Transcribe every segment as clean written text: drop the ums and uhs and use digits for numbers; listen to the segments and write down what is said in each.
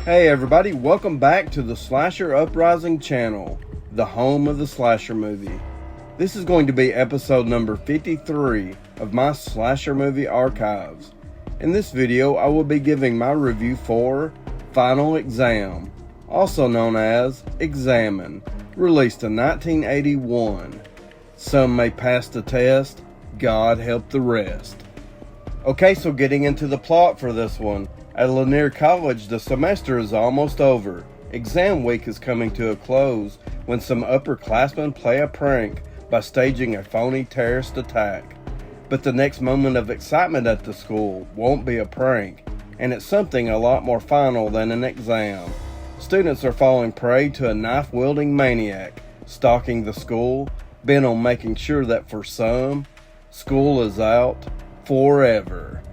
Hey everybody, welcome back to the Slasher Uprising channel, the home of the slasher movie. This is going to be episode number 53 of my slasher movie archives. In this video, I will be giving my review for Final Exam, also known as Examine, released in 1981. Some may pass the test, God help the rest. Okay, so getting into the plot for this one. At Raynor College, the semester is almost over. Exam week is coming to a close when some upperclassmen play a prank by staging a phony terrorist attack. But the next moment of excitement at the school won't be a prank, and it's something a lot more final than an exam. Students are falling prey to a knife-wielding maniac, stalking the school, bent on making sure that for some, school is out forever.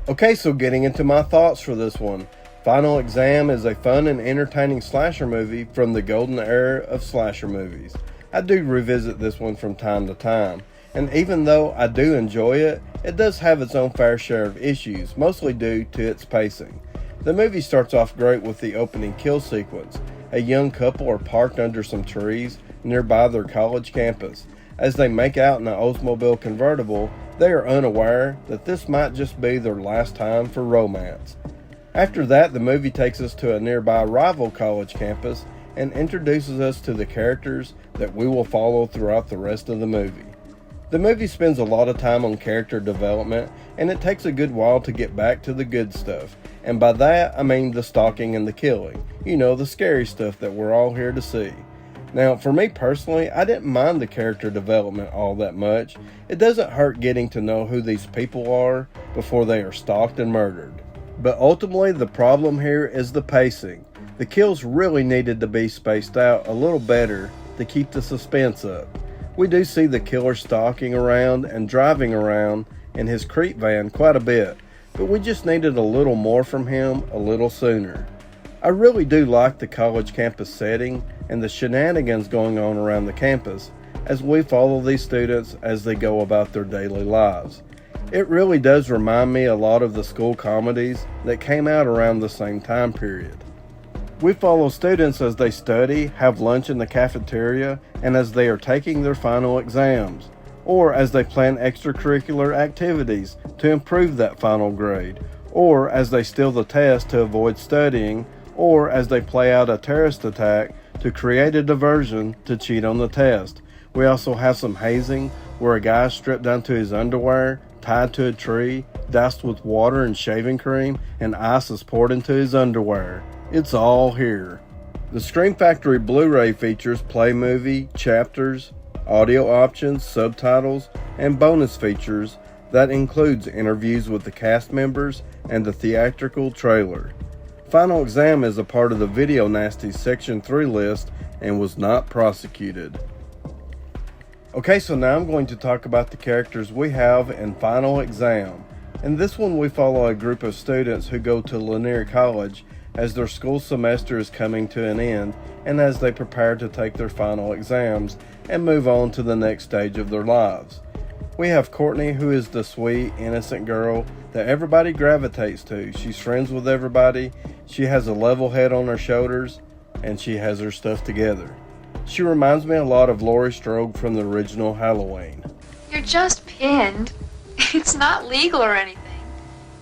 Okay, so getting into my thoughts for this one. Final Exam is a fun and entertaining slasher movie from the golden era of slasher movies. I do revisit this one from time to time, and even though I do enjoy it, it does have its own fair share of issues, mostly due to its pacing. The movie starts off great with the opening kill sequence. A young couple are parked under some trees nearby their college campus. As they make out in an Oldsmobile convertible, they are unaware that this might just be their last time for romance. After that, the movie takes us to a nearby rival college campus and introduces us to the characters that we will follow throughout the rest of the movie. The movie spends a lot of time on character development, and it takes a good while to get back to the good stuff. And by that, I mean the stalking and the killing. You know, the scary stuff that we're all here to see. Now, for me personally, I didn't mind the character development all that much. It doesn't hurt getting to know who these people are before they are stalked and murdered. But ultimately, the problem here is the pacing. The kills really needed to be spaced out a little better to keep the suspense up. We do see the killer stalking around and driving around in his creep van quite a bit, but we just needed a little more from him a little sooner. I really do like the college campus setting and the shenanigans going on around the campus as we follow these students as they go about their daily lives. It really does remind me a lot of the school comedies that came out around the same time period. We follow students as they study, have lunch in the cafeteria, and as they are taking their final exams, or as they plan extracurricular activities to improve that final grade, or as they steal the test to avoid studying, or as they play out a terrorist attack to create a diversion to cheat on the test. We also have some hazing where a guy is stripped down to his underwear, tied to a tree, doused with water and shaving cream, and ice is poured into his underwear. It's all here. The Scream Factory Blu-ray features play movie, chapters, audio options, subtitles, and bonus features that includes interviews with the cast members and the theatrical trailer. Final Exam is a part of the Video Nasties Section 3 list and was not prosecuted. Okay, so now I'm going to talk about the characters we have in Final Exam. In this one, we follow a group of students who go to Raynor College as their school semester is coming to an end and as they prepare to take their final exams and move on to the next stage of their lives. We have Courtney, who is the sweet, innocent girl that everybody gravitates to. She's friends with everybody, she has a level head on her shoulders, and she has her stuff together. She reminds me a lot of Laurie Strode from the original Halloween. You're just pinned. It's not legal or anything.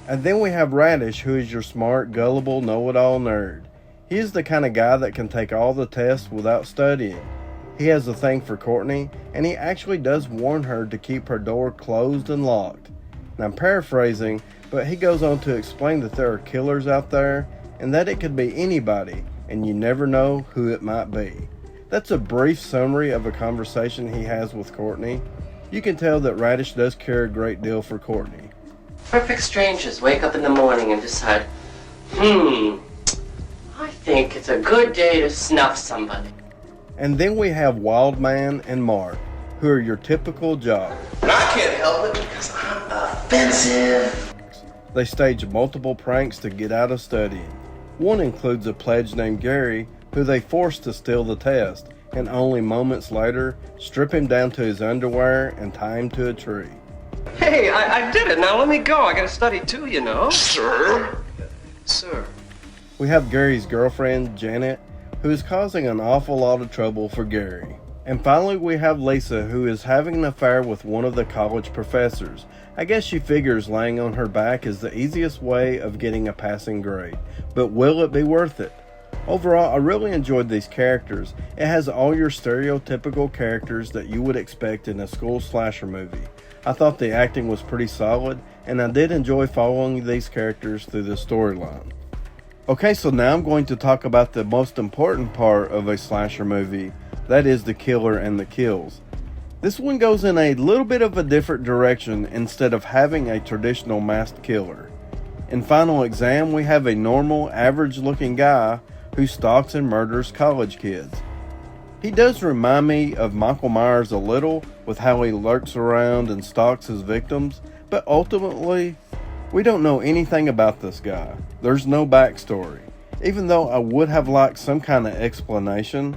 And then we have Radish, who is your smart, gullible, know-it-all nerd. He is the kind of guy that can take all the tests without studying. He has a thing for Courtney, and he actually does warn her to keep her door closed and locked. Now, I'm paraphrasing, but he goes on to explain that there are killers out there, and that it could be anybody, and you never know who it might be. That's a brief summary of a conversation he has with Courtney. You can tell that Radish does care a great deal for Courtney. Perfect strangers wake up in the morning and decide, I think it's a good day to snuff somebody. And then we have Wildman and Mark, who are your typical jock. And I can't help it because I'm offensive. They stage multiple pranks to get out of studying. One includes a pledge named Gary, who they force to steal the test, and only moments later, strip him down to his underwear and tie him to a tree. Hey, I did it. Now let me go. I gotta study too, you know. Sir, Sir. We have Gary's girlfriend, Janet, who is causing an awful lot of trouble for Gary. And finally, we have Lisa, who is having an affair with one of the college professors. I guess she figures laying on her back is the easiest way of getting a passing grade. But will it be worth it? Overall, I really enjoyed these characters. It has all your stereotypical characters that you would expect in a school slasher movie. I thought the acting was pretty solid, and I did enjoy following these characters through the storyline. Okay, so now I'm going to talk about the most important part of a slasher movie. That is the killer and the kills. This one goes in a little bit of a different direction instead of having a traditional masked killer. In Final Exam, we have a normal, average-looking guy who stalks and murders college kids. He does remind me of Michael Myers a little with how he lurks around and stalks his victims, but ultimately, we don't know anything about this guy. There's no backstory. Even though I would have liked some kind of explanation,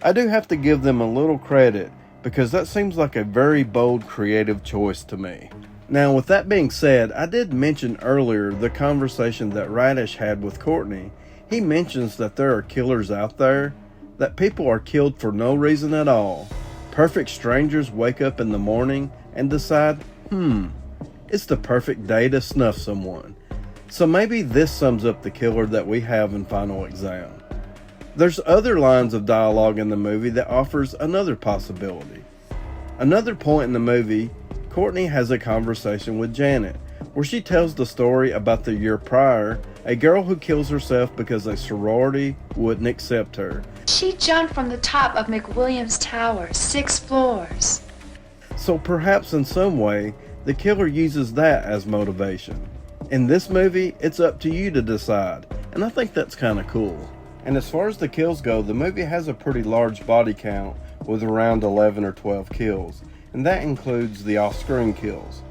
I do have to give them a little credit because that seems like a very bold, creative choice to me. Now, with that being said, I did mention earlier the conversation that Radish had with Courtney. He mentions that there are killers out there, that people are killed for no reason at all. Perfect strangers wake up in the morning and decide, it's the perfect day to snuff someone. So maybe this sums up the killer that we have in Final Exam. There's other lines of dialogue in the movie that offers another possibility. Another point in the movie, Courtney has a conversation with Janet, where she tells the story about the year prior, a girl who kills herself because a sorority wouldn't accept her. She jumped from the top of McWilliams Tower, 6 floors. So perhaps in some way, the killer uses that as motivation. In this movie, it's up to you to decide, and I think that's kind of cool. And as far as the kills go, the movie has a pretty large body count with around 11 or 12 kills, and that includes the off-screen kills.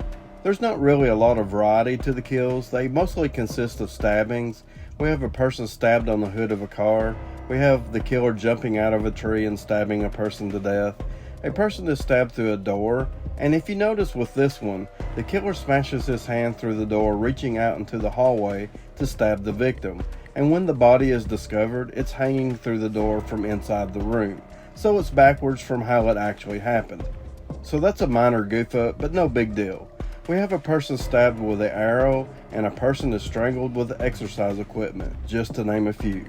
There's not really a lot of variety to the kills. They mostly consist of stabbings. We have a person stabbed on the hood of a car. We have the killer jumping out of a tree and stabbing a person to death. A person is stabbed through a door, and if you notice with this one, the killer smashes his hand through the door, reaching out into the hallway to stab the victim. And when the body is discovered, it's hanging through the door from inside the room, so it's backwards from how it actually happened. So that's a minor goof up, but no big deal. We have a person stabbed with an arrow, and a person is strangled with exercise equipment, just to name a few.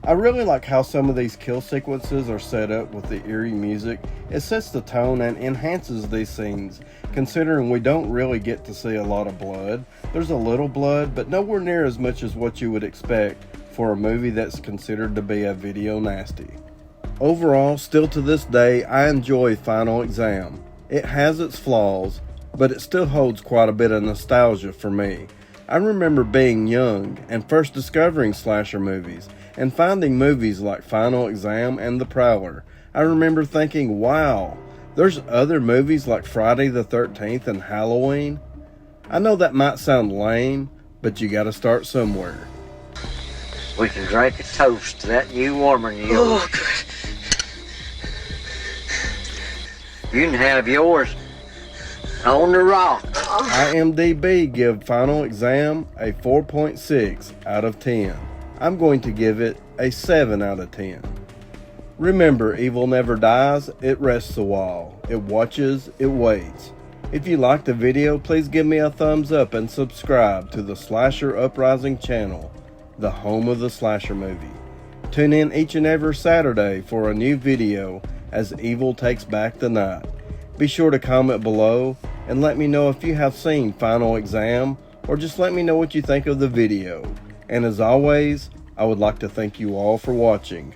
I really like how some of these kill sequences are set up with the eerie music. It sets the tone and enhances these scenes, considering we don't really get to see a lot of blood. There's a little blood, but nowhere near as much as what you would expect for a movie that's considered to be a video nasty. Overall, still to this day, I enjoy Final Exam. It has its flaws, but it still holds quite a bit of nostalgia for me. I remember being young and first discovering slasher movies and finding movies like Final Exam and The Prowler. I remember thinking, wow, there's other movies like Friday the 13th and Halloween. I know that might sound lame, but you gotta start somewhere. We can drink a toast to that new warmer you. Oh, good. You can have yours on the rock. IMDb give Final Exam a 4.6 out of 10. I'm going to give it a 7 out of 10. Remember, evil never dies, it rests a while. It watches, it waits. If you liked the video, please give me a thumbs up and subscribe to the Slasher Uprising channel, the home of the slasher movie. Tune in each and every Saturday for a new video as evil takes back the night. Be sure to comment below and let me know if you have seen Final Exam, or just let me know what you think of the video. And as always, I would like to thank you all for watching.